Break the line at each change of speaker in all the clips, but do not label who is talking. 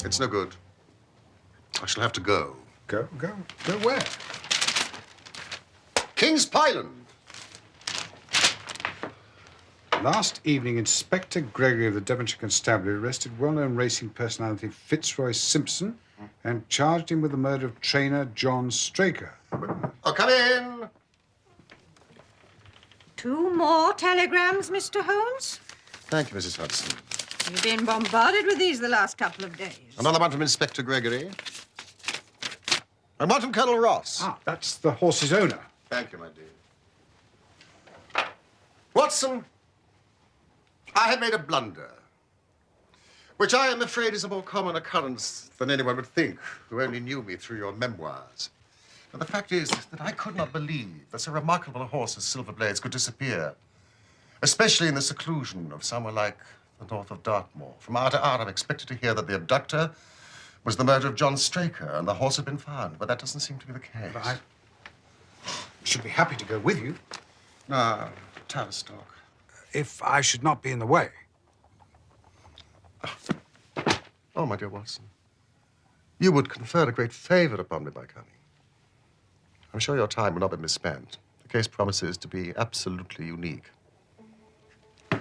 It's no good. I shall have to go.
Go where?
King's Pyland.
Last evening, Inspector Gregory of the Devonshire Constabulary arrested well-known racing personality Fitzroy Simpson and charged him with the murder of trainer John Straker.
Oh, come in.
2 more telegrams, Mr. Holmes?
Thank you, Mrs. Hudson.
You've been bombarded with these the last couple of days.
Another one from Inspector Gregory. And one from Colonel Ross.
Ah, that's the horse's owner.
Thank you, my dear. Watson, I have made a blunder, which I am afraid is a more common occurrence than anyone would think who only knew me through your memoirs. And the fact is that I could not believe that so remarkable a horse as Silver Blaze could disappear, especially in the seclusion of somewhere like the north of Dartmoor. From hour to hour, I've expected to hear that the abductor was the murder of John Straker and the horse had been found, but that doesn't seem to be the case.
But I should be happy to go with you.
No, Tavistock.
If I should not be in the way.
Oh, my dear Watson, you would confer a great favor upon me by coming. I'm sure your time will not be misspent. The case promises to be absolutely unique.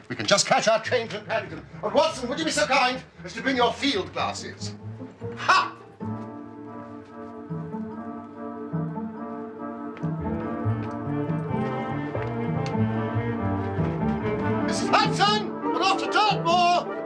We can just catch our train to Paddington. But Watson, would you be so kind as to bring your field glasses? Ha! Mrs. Hudson, we're off to Dartmoor!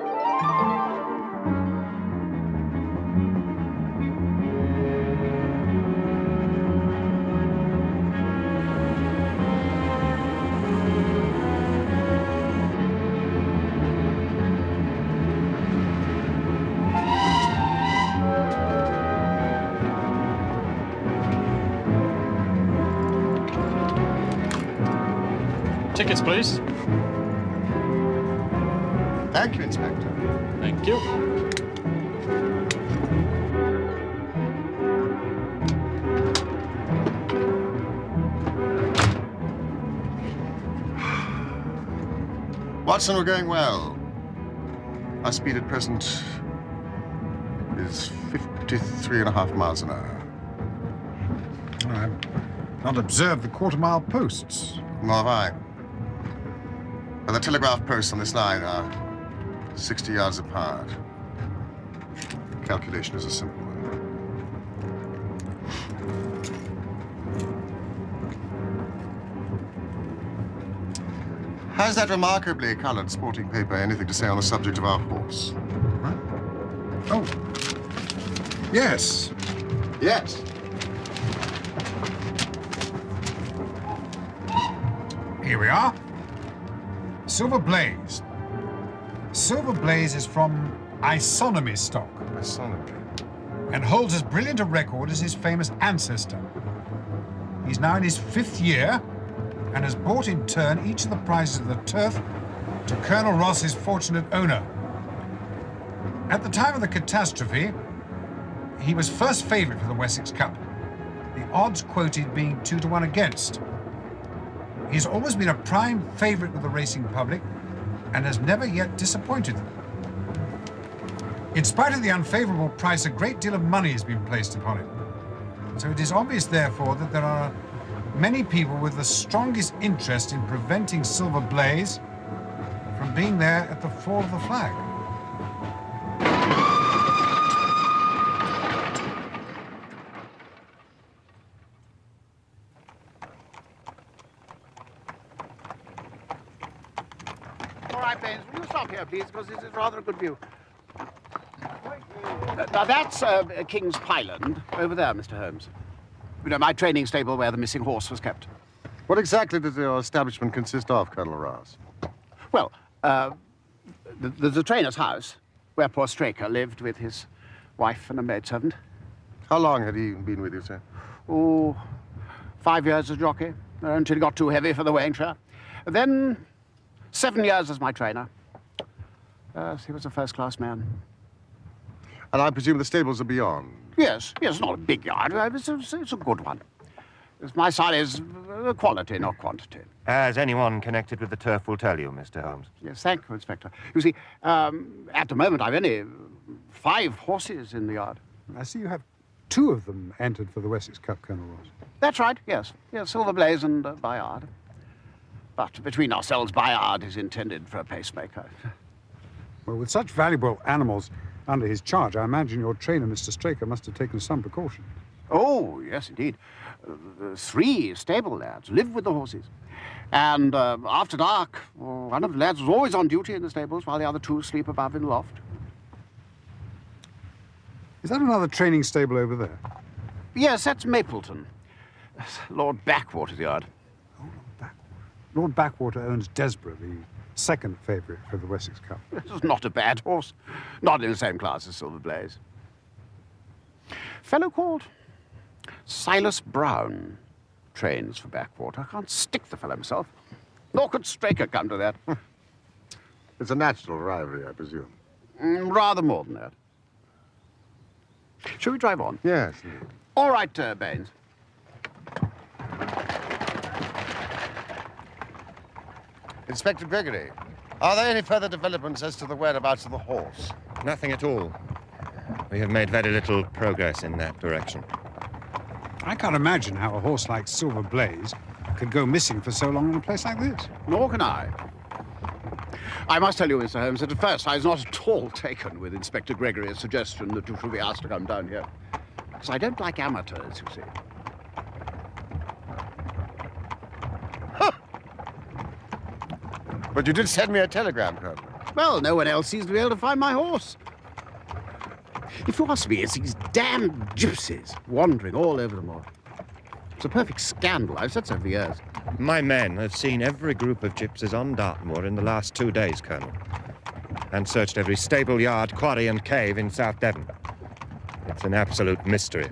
Tickets, please.
Thank you, Inspector.
Thank you.
Watson, we're going well. Our speed at present is 53.5 miles an hour.
I've not observed the quarter-mile posts.
Nor have I. But the telegraph posts on this line are 60 yards apart. Calculation is a simple one. Has that remarkably colored sporting paper anything to say on the subject of our horse?
What? Oh. Yes.
Yes.
Here we are. Silver Blaze. Silver Blaze is from isonomy stock
Isonomy.
and holds as brilliant a record as his famous ancestor. He's now in his 5th year and has bought in turn each of the prizes of the turf to Colonel Ross's fortunate owner. At the time of the catastrophe, he was first favourite for the Wessex Cup, the odds quoted being 2-1 against. He's always been a prime favourite with the racing public and has never yet disappointed them. In spite of the unfavourable price, a great deal of money has been placed upon him. So it is obvious, therefore, that there are many people with the strongest interest in preventing Silver Blaze from being there at the fall of the flag.
All right, Baines, will you stop here, please, because this is rather a good view. Now, that's King's Pyland, over there, Mr. Holmes. You know, my training stable where the missing horse was kept.
What exactly does your establishment consist of, Colonel Ross?
Well, there's a trainer's house where poor Straker lived with his wife and a maidservant.
How long had he been with you, sir?
Oh, 5 years as jockey, until he got too heavy for the weighing chair. Then 7 years as my trainer. He was a first-class man.
And I presume the stables are beyond.
Yes, not a big yard. It's a good one. My son is quality, not quantity.
As anyone connected with the turf will tell you, Mr. Holmes.
Yes, thank you, Inspector. You see, at the moment, I've only 5 horses in the yard.
I see you have 2 of them entered for the Wessex Cup, Colonel Ross.
That's right, yes. Yes, Silver Blaze and Bayard. But between ourselves, Bayard is intended for a pacemaker.
Well, with such valuable animals under his charge, I imagine your trainer, Mr. Straker, must have taken some precautions.
Oh, yes, indeed. 3 stable lads live with the horses. And after dark, one of the lads was always on duty in the stables while the other 2 sleep above in the loft.
Is that another training stable over there?
Yes, that's Mapleton. Lord Backwater's yard.
Oh, Lord Backwater owns Desborough, the second favourite for the Wessex Cup.
This is not a bad horse. Not in the same class as Silver Blaze. Fellow called Silas Brown trains for Backwater. I can't stick the fellow himself. Nor could Straker come to that.
It's a natural rivalry, I presume.
Rather more than that. Shall we drive on?
Yes.
All right, Baines.
Inspector Gregory, are there any further developments as to the whereabouts of the horse?
Nothing at all. We have made very little progress in that direction.
I can't imagine how a horse like Silver Blaze could go missing for so long in a place like this.
Nor can I. I must tell you, Mr. Holmes, that at first I was not at all taken with Inspector Gregory's suggestion that you should be asked to come down here. Because I don't like amateurs, you see.
But you did send me a telegram, Colonel.
Well, no one else seems to be able to find my horse. If you ask me, it's these damned gypsies wandering all over the moor. It's a perfect scandal. I've said so for years.
My men have seen every group of gypsies on Dartmoor in the last 2 days, Colonel, and searched every stable yard, quarry and cave in South Devon. It's an absolute mystery.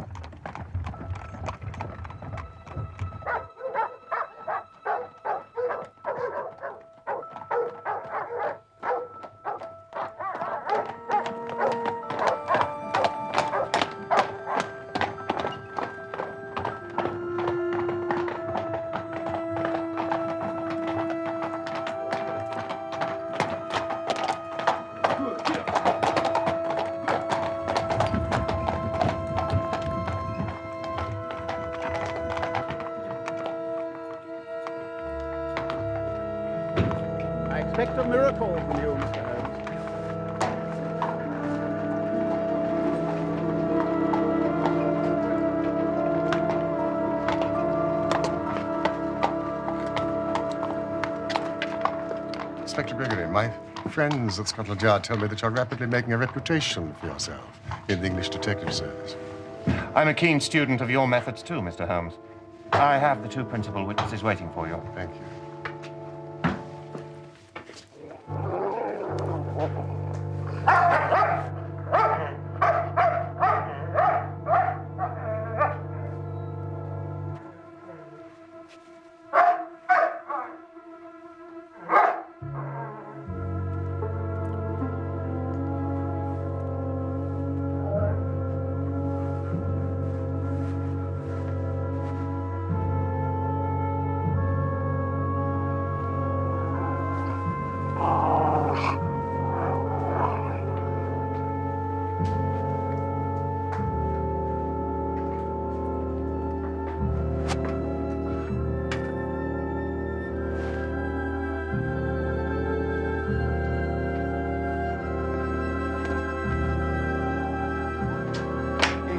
I expect a miracle from you, Mr. Holmes.
Inspector Gregory, my friends at Scotland Yard tell me that you're rapidly making a reputation for yourself in the English detective service.
I'm a keen student of your methods too, Mr. Holmes. I have the 2 principal witnesses waiting for you.
Thank you.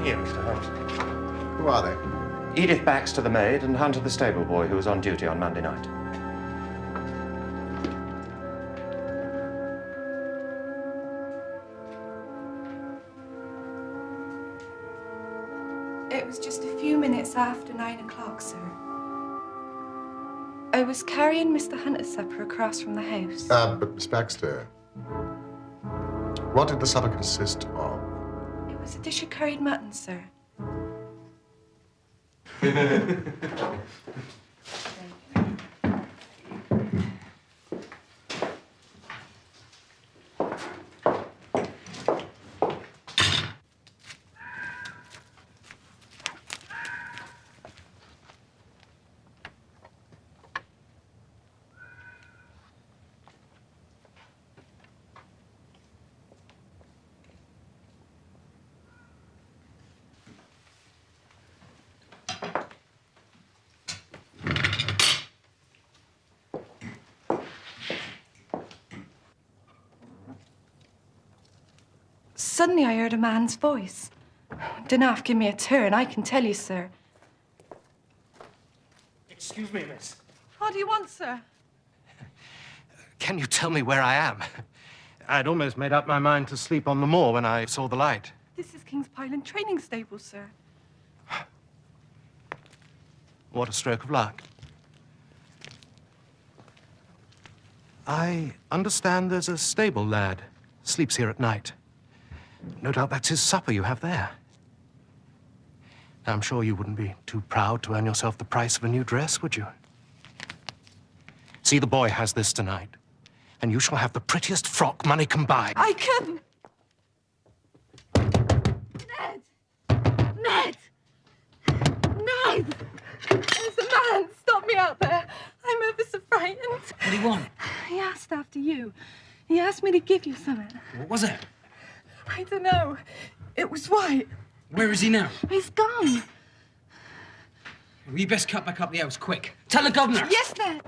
Here, Mr. Holmes.
Who are they?
Edith Baxter, the maid, and Hunter, the stable boy, who was on duty on Monday night.
It was just a few minutes after 9 o'clock, sir. I was carrying Mr. Hunter's supper across from the house.
But Miss Baxter, what did the supper consist of?
It was a dish of curried mutton, sir. suddenly I heard a man's voice. Didn't half give me a turn, I can tell you, sir.
Excuse me, miss.
What do you want, sir?
Can you tell me where I am? I'd almost made up my mind to sleep on the moor when I saw the light.
This is King's Pyland Training Stable, sir.
What a stroke of luck. I understand there's a stable lad. Sleeps here at night. No doubt that's his supper you have there. Now, I'm sure you wouldn't be too proud to earn yourself the price of a new dress, would you? See, the boy has this tonight, and you shall have the prettiest frock money can buy.
I couldn't! Ned! Ned! Ned! There's a man! Stop me out there! I'm ever so frightened.
What do you want?
He asked after you. He asked me to give you something.
What was it?
I don't know. It was white.
Where is he now?
He's gone.
We best cut back up the house, quick. Tell the governor.
Yes, Ned.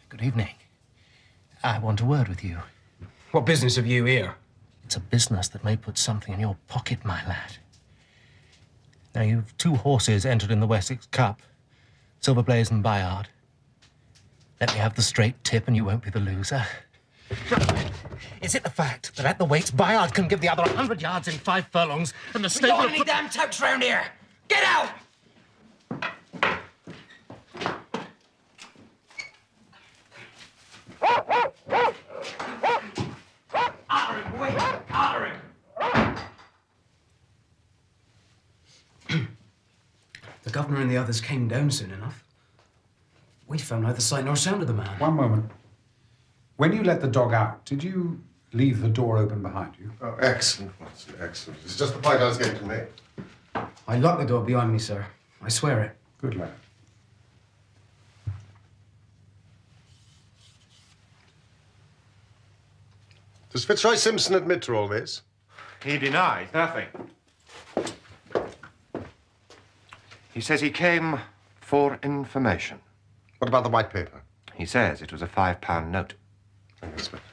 Good evening. I want a word with you.
What business have you here?
It's a business that may put something in your pocket, my lad. Now, you've 2 horses entered in the Wessex Cup, Silver Blaze and Bayard. Let me have the straight tip and you won't be the loser. Is it the fact that at the weights, Bayard can give the other 100 yards in 5 furlongs and the
We
stable...
don't want any damn touts round here. Get out! Otter him, boy! Otter him! The governor and the others came down soon enough. We found neither sight nor sound of the man.
One moment. When you let the dog out, did you leave the door open behind you?
Oh, excellent, Watson, excellent. It's just the point I was going to make.
I locked the door behind me, sir. I swear it.
Good lad.
Does Fitzroy Simpson admit to all this?
He denies nothing. He says he came for information.
What about the white paper?
He says it was a £5 note.
Thank you, Inspector.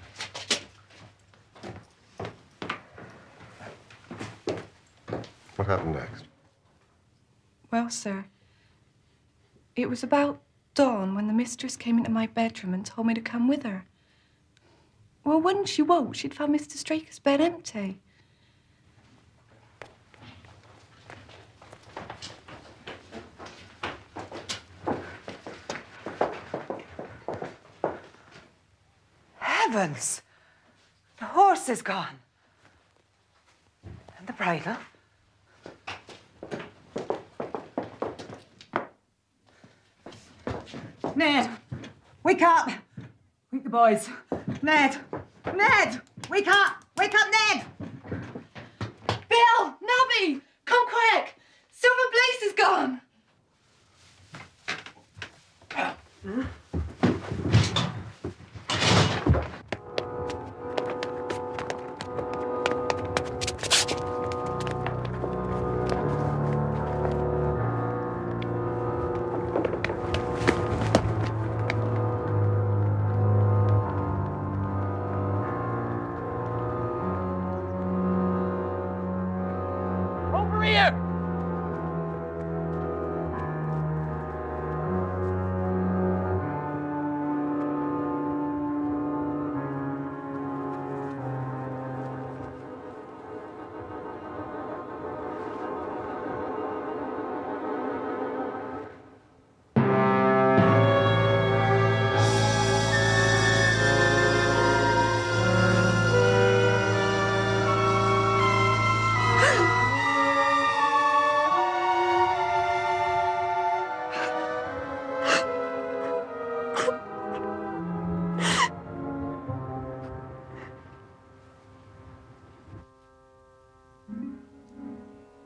What happened next?
Well, sir, it was about dawn when the mistress came into my bedroom and told me to come with her. Well, when she woke, she'd found Mr. Straker's bed empty.
Heavens! The horse is gone. And the bridle. Ned, wake up! Wake the boys. Ned! Ned! Wake up! Wake up, Ned!
Bill! Nubby! Come quick! Silver Blaze is gone!
Over here!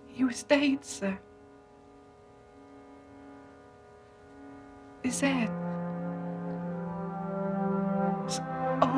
He was dead, sir. His head was all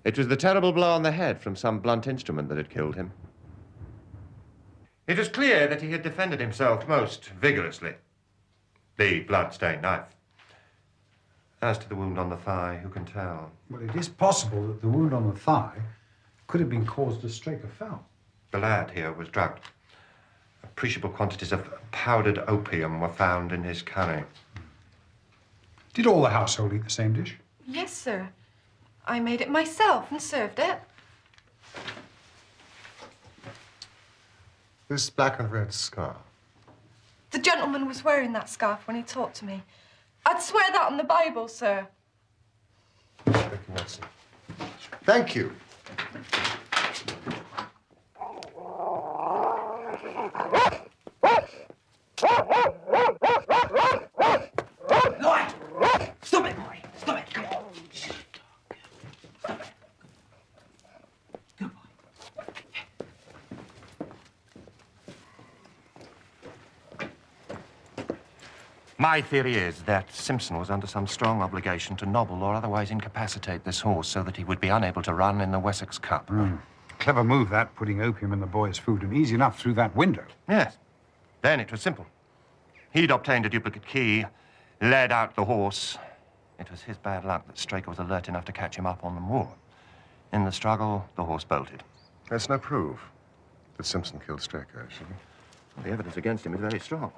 It was the terrible blow on the head from some blunt instrument that had killed him. It was clear that he had defended himself most vigorously. The blood-stained knife. As to the wound on the thigh, who can tell?
Well, it is possible that the wound on the thigh could have been caused as Straker fell.
The lad here was drugged. Appreciable quantities of powdered opium were found in his curry.
Did all the household eat the same dish?
Yes, sir. I made it myself and served it.
This black and red scarf.
The gentleman was wearing that scarf when he talked to me. I'd swear that on the Bible, sir.
Thank you, Watson. Thank you.
Lloyd! Stop it, boy! Stop it! Come on. Stop it. Good boy.
My theory is that Simpson was under some strong obligation to nobble or otherwise incapacitate this horse so that he would be unable to run in the Wessex Cup.
Clever move, that, putting opium in the boy's food, and easy enough through that window.
Yes. Then it was simple. He'd obtained a duplicate key, led out the horse. It was his bad luck that Straker was alert enough to catch him up on the moor. In the struggle, the horse bolted.
There's no proof that Simpson killed Straker, actually.
Well, the evidence against him is very strong.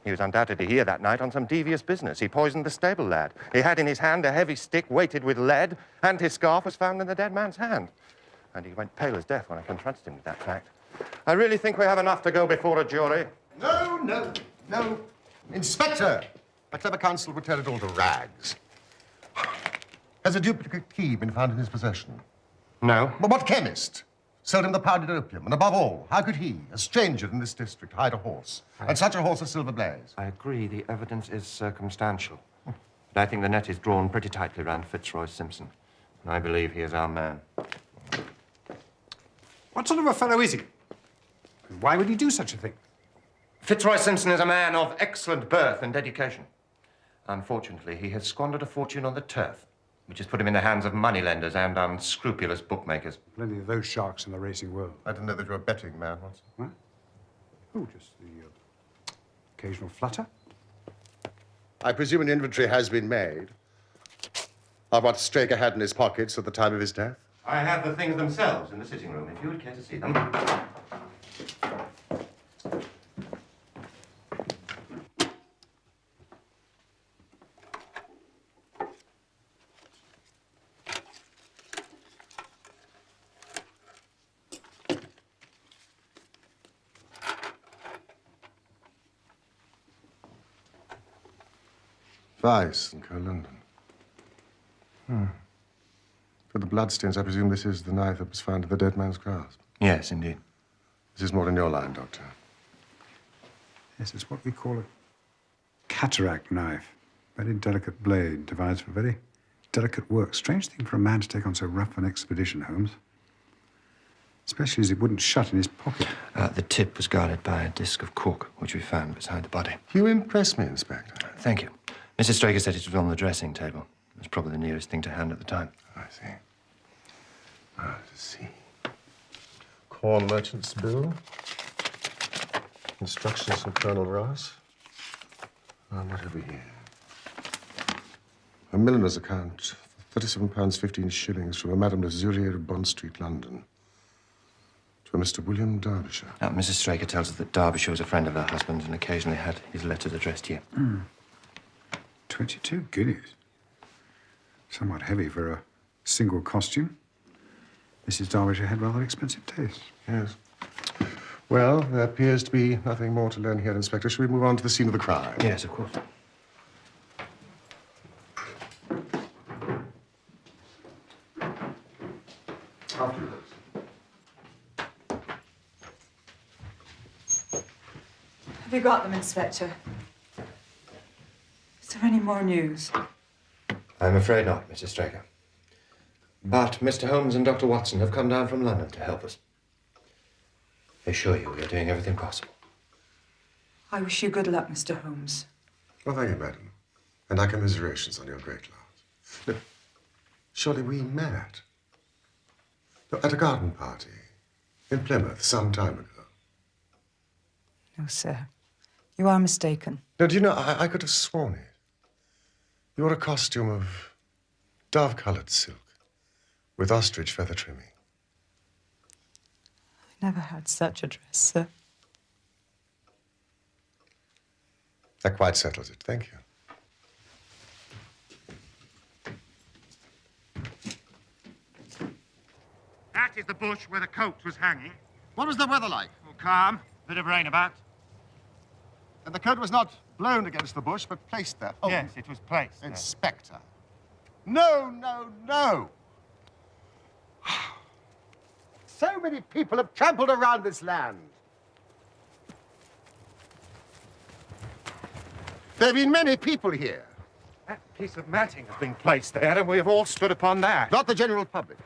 He was undoubtedly here that night on some devious business. He poisoned the stable lad. He had in his hand a heavy stick weighted with lead, and his scarf was found in the dead man's hand. And he went pale as death when I confronted him with that fact. I really think we have enough to go before a jury.
No, no, no. Inspector! A clever counsel would tear it all to rags. Has a duplicate key been found in his possession?
No.
But what chemist sold him the powdered opium? And above all, how could he, a stranger in this district, hide a horse? And such a horse as Silver Blaze?
I agree the evidence is circumstantial. But I think the net is drawn pretty tightly round Fitzroy Simpson. And I believe he is our man.
What sort of a fellow is he? And why would he do such a thing?
Fitzroy Simpson is a man of excellent birth and education. Unfortunately, he has squandered a fortune on the turf, which has put him in the hands of moneylenders and unscrupulous bookmakers.
Plenty of those sharks in the racing world.
I didn't know that you were a betting man, Watson.
What? Oh, just the occasional flutter.
I presume an inventory has been made of what Straker had in his pockets at the time of his death?
I have the things themselves in the sitting room, if you would care to see them.
Vice and Co. London. For the bloodstains, I presume this is the knife that was found in the dead man's grasp.
Yes, indeed.
This is more in your line, Doctor.
Yes, it's what we call a cataract knife. Very delicate blade, devised for very delicate work. Strange thing for a man to take on so rough an expedition, Holmes. Especially as it wouldn't shut in his pocket.
The tip was guarded by a disc of cork, which we found beside the body.
You impress me, Inspector.
Thank you. Mrs. Straker said it was on the dressing table. It was probably the nearest thing to hand at the time.
I see. Let's see. Corn merchant's bill. Instructions from Colonel Ross. What have we here? A milliner's account. £37, 15 shillings from a Madame de Zurier of Bond Street, London. To a Mr. William Derbyshire.
Now, Mrs. Straker tells us that Derbyshire was a friend of her husband's and occasionally had his letters addressed here.
22 guineas. Somewhat heavy for a single costume. Mrs. Derbyshire had rather expensive taste.
Yes. Well, there appears to be nothing more to learn here, Inspector. Shall we move on to the scene of the crime?
Yes, of course.
After you.
Have you got them, Inspector? Is there any more news?
I'm afraid not, Mrs. Straker. But Mr. Holmes and Dr. Watson have come down from London to help us. I assure you we are doing everything possible.
I wish you good luck, Mr. Holmes.
Well, thank you, madam. And our commiserations on your great loss. Look, surely we met At a garden party in Plymouth some time ago.
No, sir. You are mistaken.
No, do you know, I could have sworn it. You wore a costume of dove-colored silk with ostrich feather trimming.
I never had such a dress, sir.
That quite settles it. Thank you.
That is the bush where the coat was hanging.
What was the weather like?
Oh, calm. Bit of rain about.
And the coat was not blown against the bush, but placed there. Oh,
Yes, it was placed there.
Inspector. No, no, no. So many people have trampled around this land. There have been many people here.
That piece of matting has been placed there, and we have all stood upon that.
Not the general public.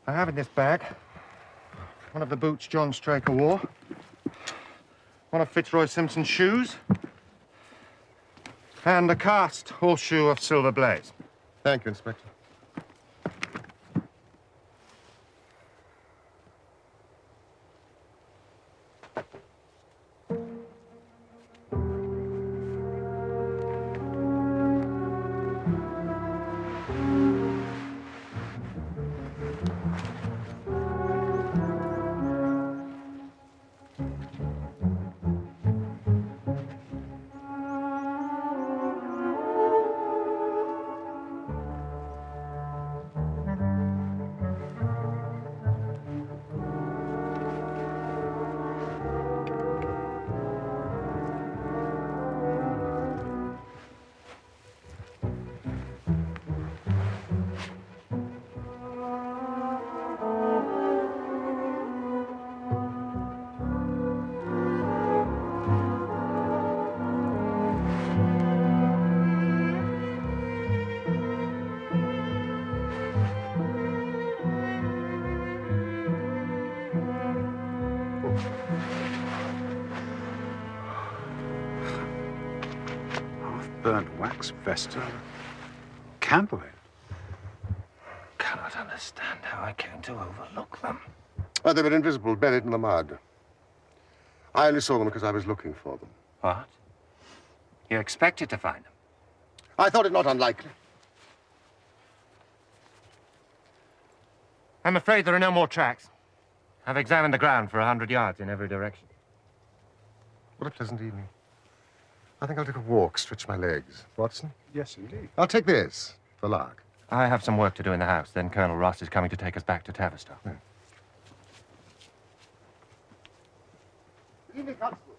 I have in this bag one of the boots John Straker wore, one of Fitzroy Simpson's shoes, and a cast horseshoe of Silver Blaze.
Thank you, Inspector.
Burnt wax vesta. Candlelit.
Cannot understand how I came to overlook them.
Oh, they were invisible, buried in the mud. I only saw them because I was looking for them.
What? You expected to find them?
I thought it not unlikely.
I'm afraid there are no more tracks. I've examined the ground for 100 yards in every direction.
What a pleasant evening. I think I'll take a walk, stretch my legs. Watson?
Yes, indeed.
I'll take this for lark.
I have some work to do in the house. Then Colonel Ross is coming to take us back to Tavistock.
Evening, Constable.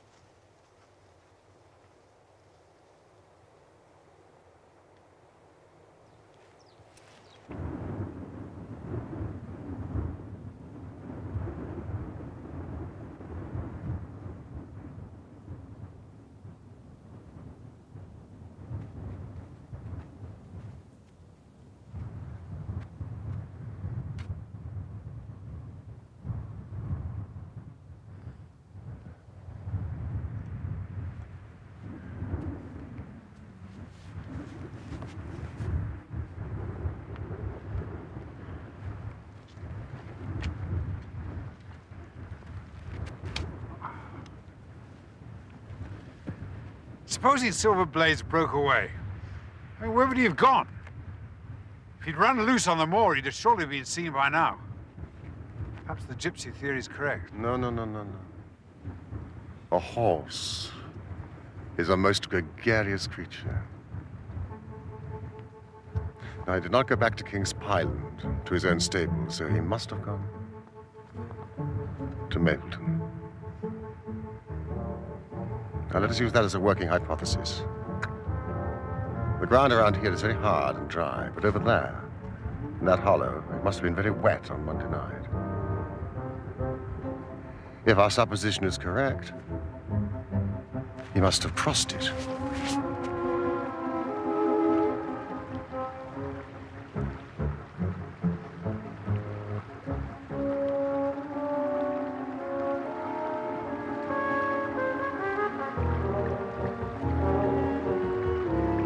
Supposing Silver Blaze broke away. I mean, where would he have gone? If he'd run loose on the moor, he'd have surely been seen by now. Perhaps the gypsy theory is correct.
No, no, no, no, no. A horse is a most gregarious creature. Now, he did not go back to King's Pyland, to his own stable, so he must have gone to Mapleton. Now, let us use that as a working hypothesis. The ground around here is very hard and dry, but over there, in that hollow, it must have been very wet on Monday night. If our supposition is correct, he must have crossed it.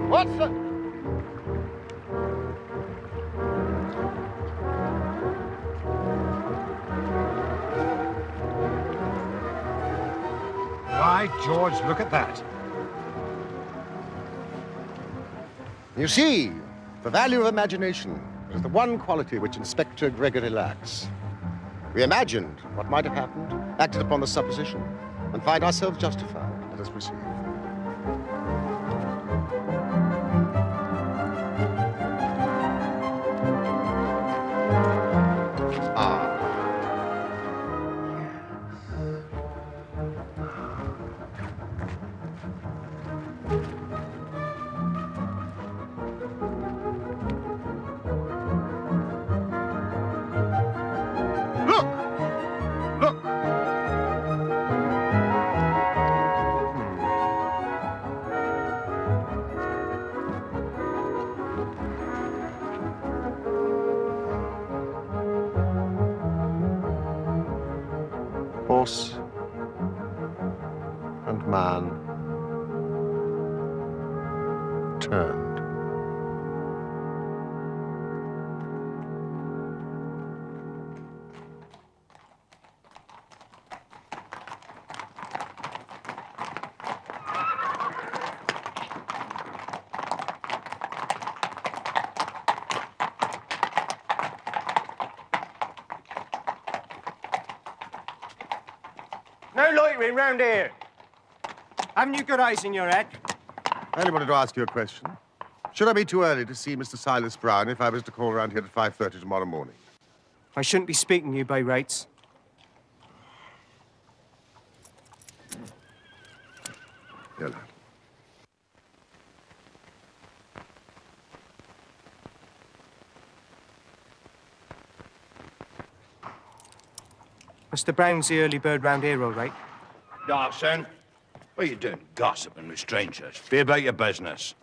Watson!
By George, look at that.
You see, the value of imagination is the one quality which Inspector Gregory lacks. We imagined what might have happened, acted upon the supposition, and find ourselves justified. Let us proceed. Horse and man turned.
No loitering round here. Haven't you got eyes in your head?
I only wanted to ask you a question. Should I be too early to see Mr. Silas Brown if I was to call around here at 5:30 tomorrow morning?
I shouldn't be speaking to you by rights.
Here, lad.
Mr. Brown's the early bird round here, all right?
Now, son, what are you doing gossiping with strangers? Be about your business.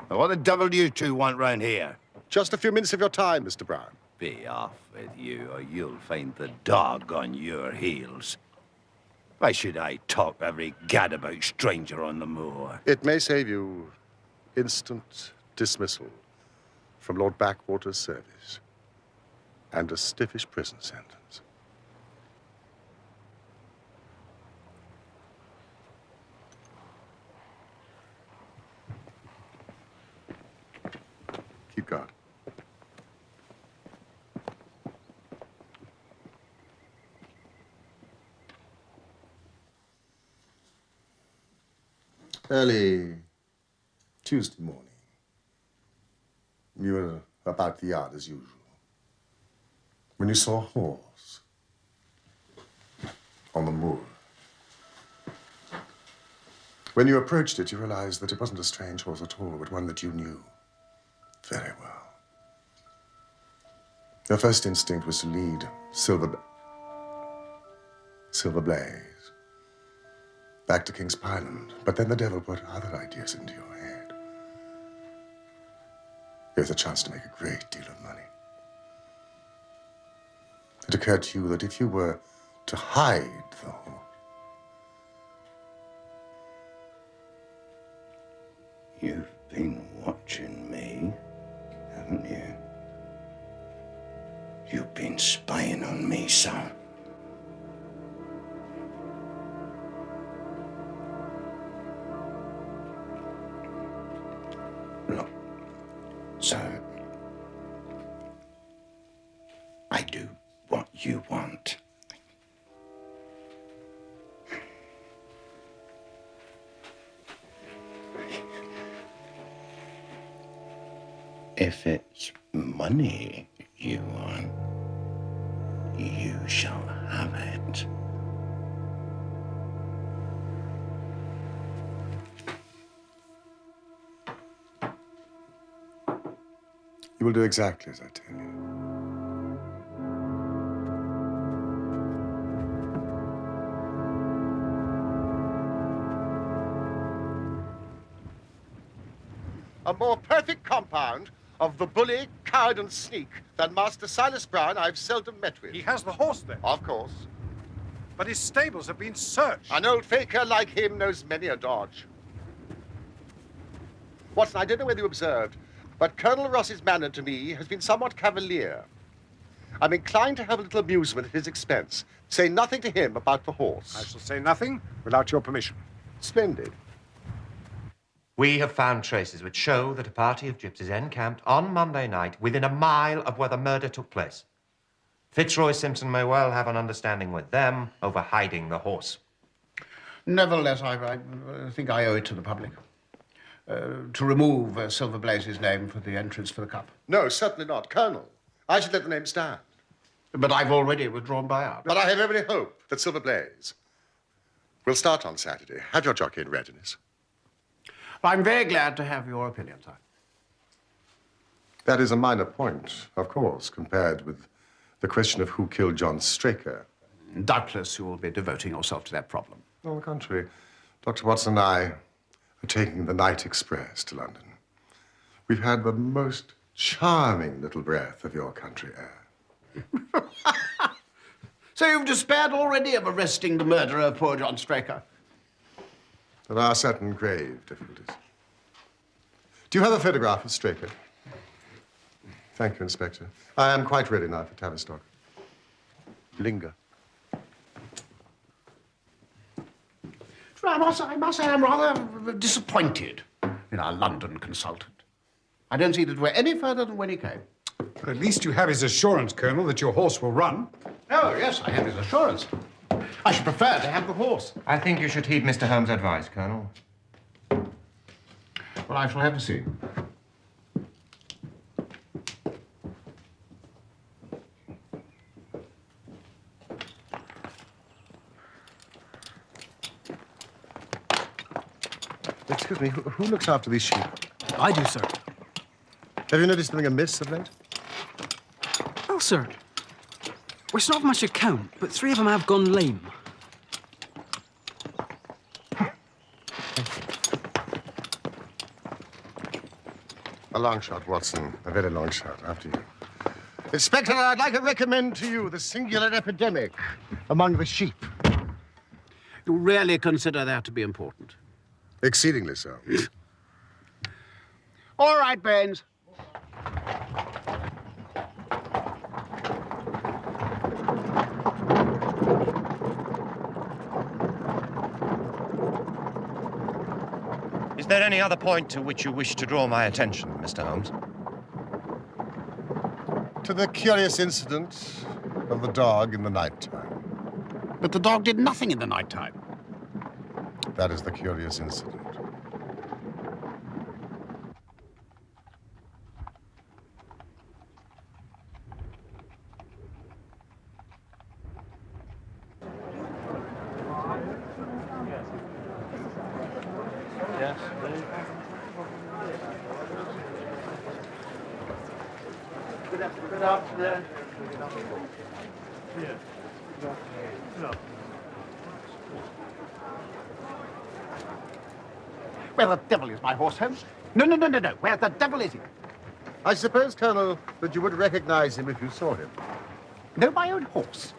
Now, what the devil do you two want round here?
Just a few minutes of your time, Mr. Brown.
Be off with you, or you'll find the dog on your heels. Why should I talk every gadabout stranger on the moor?
It may save you instant dismissal from Lord Backwater's service and a stiffish prison sentence. Keep guard. Early Tuesday morning, you were about the yard as usual when you saw a horse on the moor. When you approached it, you realized that it wasn't a strange horse at all, but one that you knew very well. Your first instinct was to lead Silver Blaze back to King's Pyland, but then the devil put other ideas into your head. Here's a chance to make a great deal of money. It occurred to you that if you were to hide the horse,
You've been watching me, haven't you? You've been spying on me, son. Look, son, I do what you want. If it's money you want, you shall have it.
you will do exactly as I tell you. A more perfect compound of the bully, coward, and sneak than Master Silas Brown I've seldom met with.
He has the horse, then?
Of course.
But his stables have been searched.
An old faker like him knows many a dodge. Watson, I don't know whether you observed, but Colonel Ross's manner to me has been somewhat cavalier. I'm inclined to have a little amusement at his expense. Say nothing to him about the horse.
I shall say nothing without your permission.
Splendid.
We have found traces which show that a party of gypsies encamped on Monday night within a mile of where the murder took place. Fitzroy Simpson may well have an understanding with them over hiding the horse.
Nevertheless, I think I owe it to the public to remove Silver Blaze's name for the entrance for the cup.
No, certainly not. Colonel, I should let the name stand.
But I've already withdrawn buyout.
But I have every hope that Silver Blaze will start on Saturday. Have your jockey in readiness.
I'm very glad to have your opinion, sir.
That is a minor point, of course, compared with the question of who killed John Straker.
Doubtless you will be devoting yourself to that problem.
On the contrary, Dr. Watson and I are taking the night express to London. We've had the most charming little breath of your country air.
So you've despaired already of arresting the murderer of poor John Straker?
There are certain grave difficulties. Do you have a photograph of Straker? Thank you, Inspector. I am quite ready now for Tavistock. Linger.
I must say I'm rather disappointed in our London consultant. I don't see that we're any further than when he came.
But at least you have his assurance, Colonel, that your horse will run.
Oh, yes, I have his assurance. I should prefer to have the horse.
I think you should heed Mr. Holmes' advice, Colonel.
Well, I shall have to see.
Excuse me, who looks after these sheep?
I do, sir.
Have you noticed anything amiss of late?
Well, sir, it's not of much account, but 3 of them have gone lame.
A long shot, Watson. A very long shot. After you. Inspector, I'd like to recommend to you the singular epidemic among the sheep.
You really consider that to be important?
Exceedingly so.
All right, Baines.
Is there any other point to which you wish to draw my attention, Mr. Holmes?
To the curious incident of the dog in the nighttime.
But the dog did nothing in the nighttime.
That is the curious incident.
Where the devil is my horse, Holmes? No. Where the devil is he?
I suppose, Colonel, that you would recognize him if you saw him.
No, my own horse.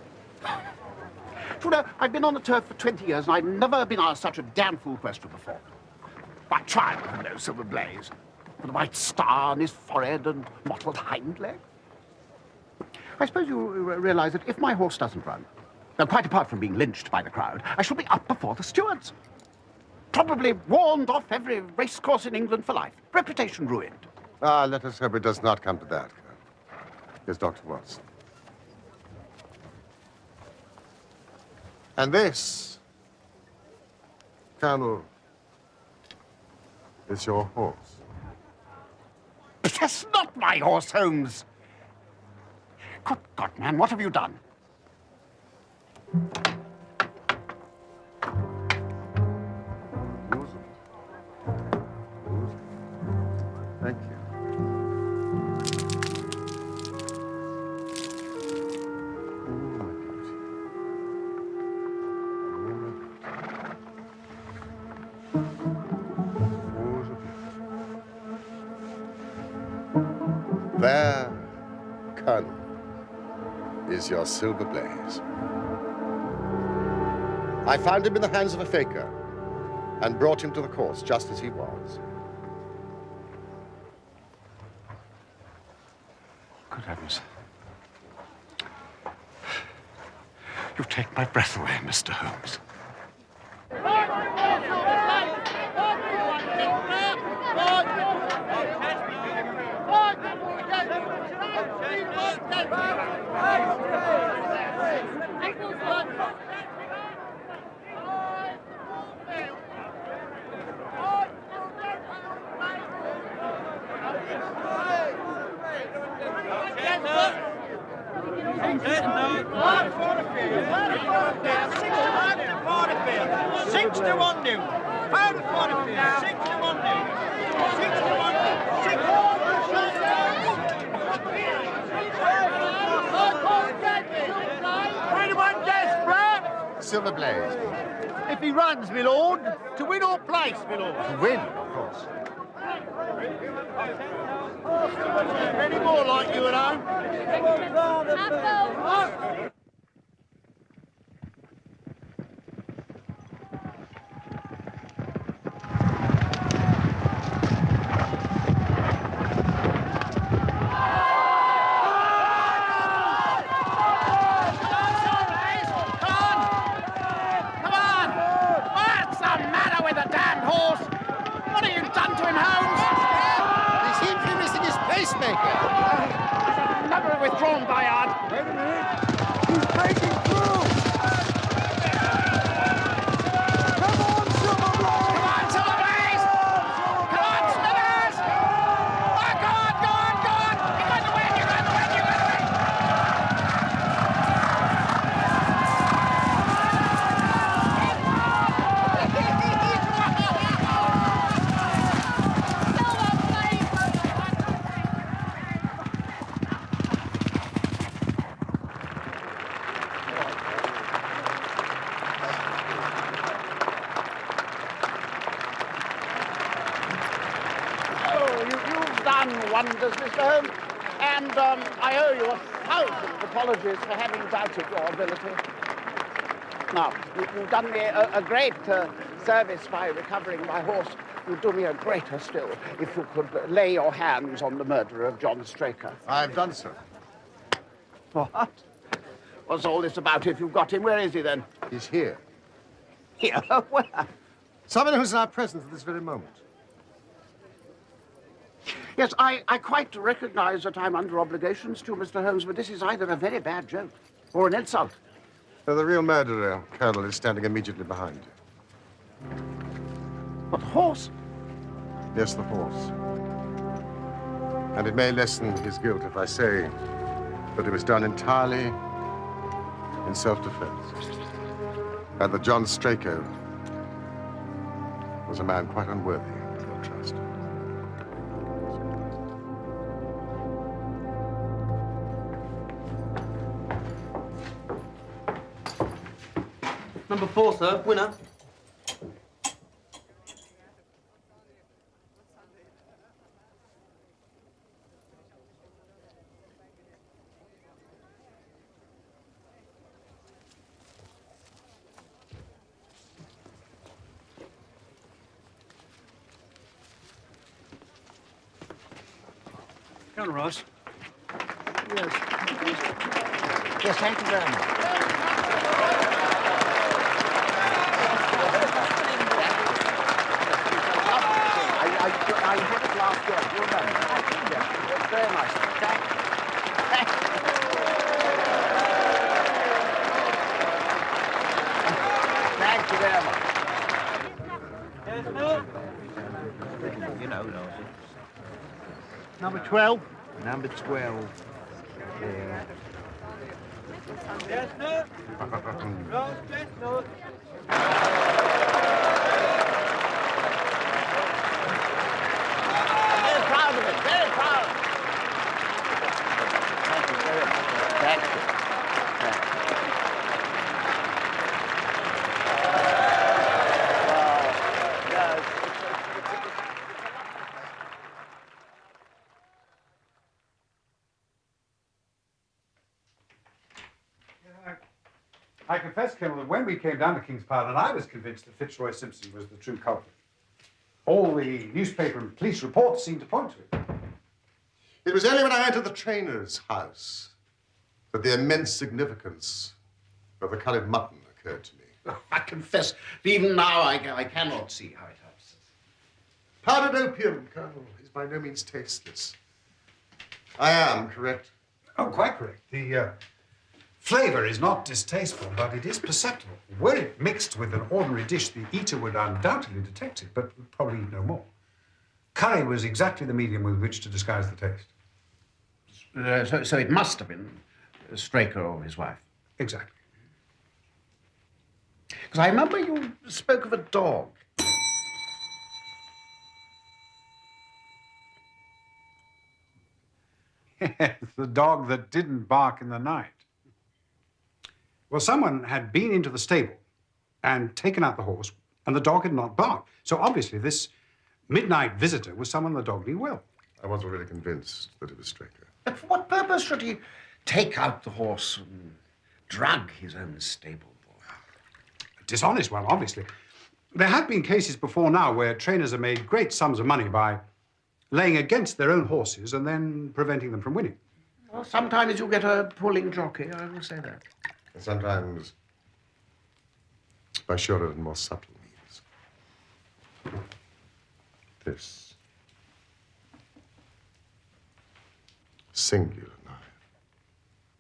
You know, I've been on the turf for 20 years, and I've never been asked such a damn fool question before. I tried to know Silver Blaze, with a white star on his forehead and mottled hind leg. I suppose you realize that if my horse doesn't run, then quite apart from being lynched by the crowd, I shall be up before the stewards. Probably warned off every racecourse in England for life. Reputation ruined.
Ah, let us hope it does not come to that, Colonel. Here's Dr. Watson. And this, Colonel, is your horse.
But that's not my horse, Holmes. Good God, man, what have you done?
Thank you. There, Colonel, is your Silver Blaze. I found him in the hands of a faker and brought him to the course just as he was. Good heavens.
You take my breath away, Mr. Holmes.
Silver Blaze.
If he runs, my lord, to win or place, my lord.
To win, of course.
Any more like you and I? Withdrawn, Bayard. Wait a minute. He's breaking through. Come on, Silver Blaze. Come on, Silver Blaze. Come on, Smithers. Oh, go on, go on, go on. You're going to win, you're going to win, you're going to win. Wonders, Mr. Holmes, and I owe you 1,000 apologies for having doubted your ability. Now, you've done me a great service by recovering my horse. You'd do me a greater still if you could lay your hands on the murderer of John Straker.
I've done so.
What? What's all this about if you've got him? Where is he, then?
He's here.
Here? Where?
Someone who's in our presence at this very moment.
Yes, I quite recognize that I'm under obligations to Mr. Holmes, but this is either a very bad joke or an insult.
The real murderer, Colonel, is standing immediately behind you.
But the horse?
Yes, the horse. And it may lessen his guilt if I say that it was done entirely in self-defense. And that John Straker was a man quite unworthy of your trust.
Number 4, sir. Winner.
Colonel Ross.
Yes. Yes, thank you very much. I had it last year. You remember? Yes, very nice. Thank you very much.
You know,
Number 12.
Number 12. Yeah.
Chestnut. Roast chestnut.
Very proud of it. Very proud. Thank you very much. Thank you.
I confess, Colonel, that when we came down to King's Parliament, I was convinced that Fitzroy Simpson was the true culprit. All the newspaper and police reports seemed to point to it.
It was only when I entered the trainer's house that the immense significance Well, the curried mutton occurred to me.
Oh, I confess, even now I cannot see how it helps.
Powdered opium, Colonel, is by no means tasteless. I am correct.
Oh, quite correct. The flavor is not distasteful, but it is perceptible. Were it mixed with an ordinary dish, the eater would undoubtedly detect it, but would probably eat no more. Curry was exactly the medium with which to disguise the taste.
So it must have been Straker or his wife.
Exactly.
Because I remember you spoke of a dog.
Yes, the dog that didn't bark in the night. Well, someone had been into the stable and taken out the horse, and the dog had not barked. So obviously this midnight visitor was someone the dog knew well.
I was already convinced that it was Straker.
But for what purpose should he take out the horse and drug his own stable boy?
A dishonest one, obviously. There have been cases before now where trainers have made great sums of money by laying against their own horses and then preventing them from winning.
Well, sometimes you get a pulling jockey, I will say that.
And sometimes by surer and more subtle means. This singular knife,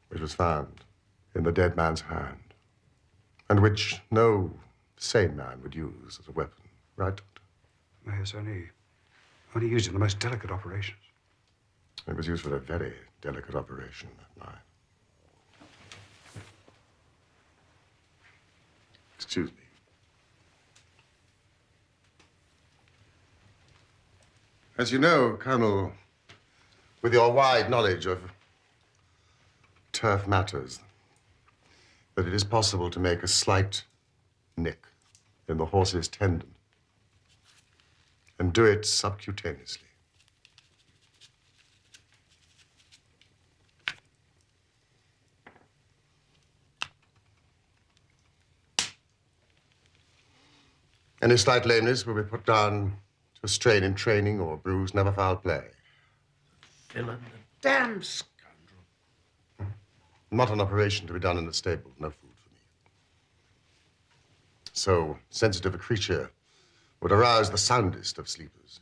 which was found in the dead man's hand, and which no sane man would use as a weapon, right, Doctor?
Yes, only used in the most delicate operations.
It was used for a very delicate operation, that knife. Excuse me. As you know, Colonel, with your wide knowledge of turf matters, that it is possible to make a slight nick in the horse's tendon and do it subcutaneously. Any slight lameness will be put down to a strain in training or bruise, never foul play.
Villain, the damn scoundrel.
Not an operation to be done in the stable, no food for me. So sensitive a creature would arouse the soundest of sleepers.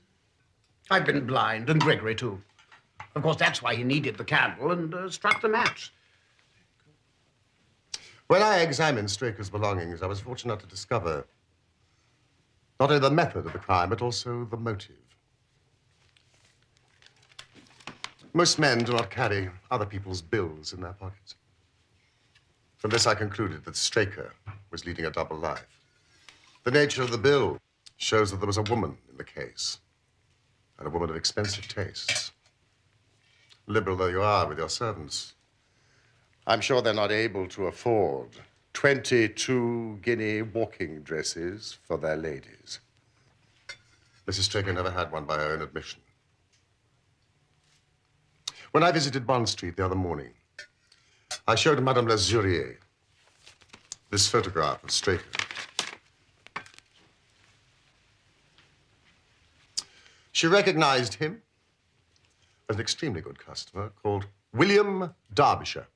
I've been blind, and Gregory, too. Of course, that's why he needed the candle and struck the match.
When I examined Straker's belongings, I was fortunate to discover not only the method of the crime, but also the motive. Most men do not carry other people's bills in their pockets. From this, I concluded that Straker was leading a double life. The nature of the bill shows that there was a woman in the case, and a woman of expensive tastes. Liberal though you are with your servants, I'm sure they're not able to afford 22 guinea walking dresses for their ladies. Mrs. Straker never had one by her own admission. When I visited Bond Street the other morning, I showed Madame Lazurier this photograph of Straker. She recognized him as an extremely good customer called William Derbyshire,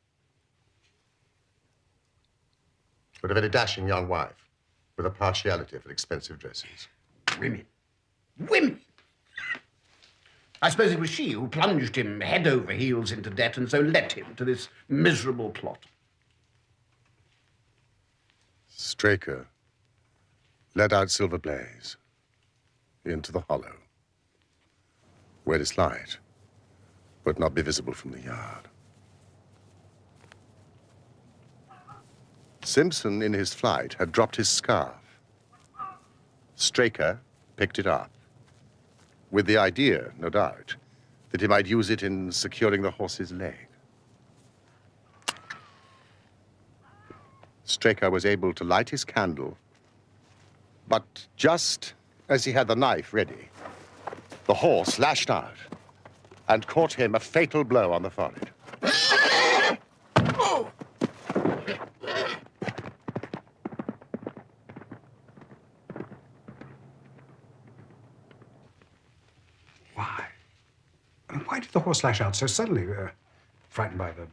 with a very dashing young wife with a partiality for expensive dresses.
Women. Women! I suppose it was she who plunged him head over heels into debt and so led him to this miserable plot.
Straker led out Silver Blaze into the hollow, where its light would not be visible from the yard. Simpson, in his flight, had dropped his scarf. Straker picked it up, with the idea, no doubt, that he might use it in securing the horse's leg. Straker was able to light his candle, but just as he had the knife ready, the horse lashed out and caught him a fatal blow on the forehead.
Why did the horse lash out so suddenly? Frightened by the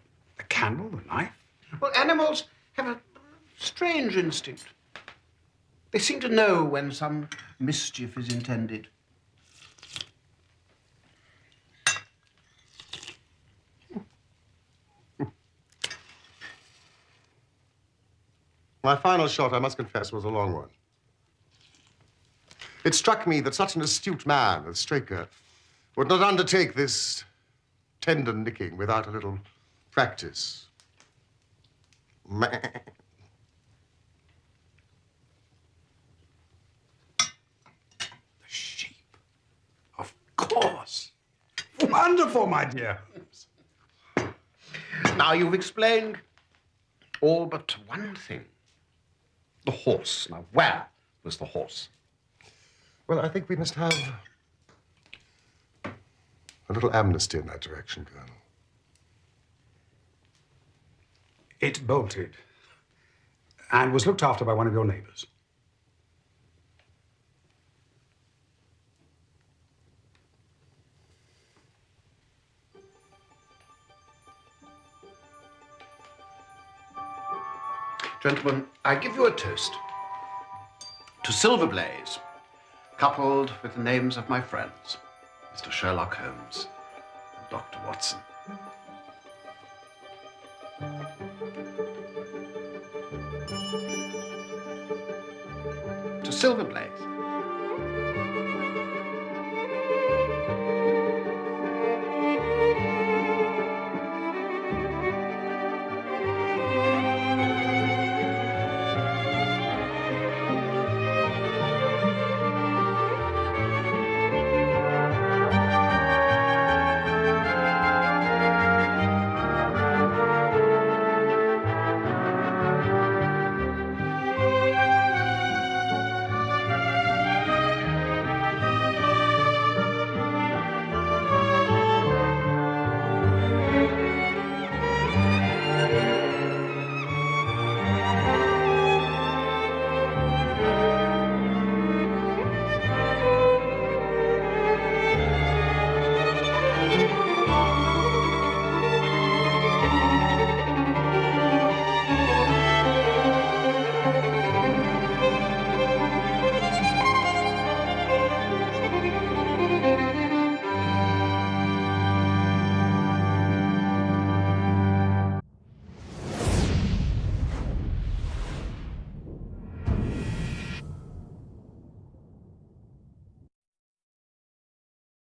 candle, the knife?
Well, animals have a Strange instinct. They seem to know when some mischief is intended.
My final shot, I must confess, was a long one. It struck me that such an astute man as Straker would not undertake this tender nicking without a little practice.
The sheep. Of course. Wonderful, my dear.
Now, you've explained all but one thing. The horse. Now, where was the horse?
Well, I think we must have a little amnesty in that direction, Colonel.
It bolted and was looked after by one of your neighbors.
Gentlemen, I give you a toast to Silver Blaze, coupled with the names of my friends, Mr. Sherlock Holmes and Dr. Watson. To Silver Blaze.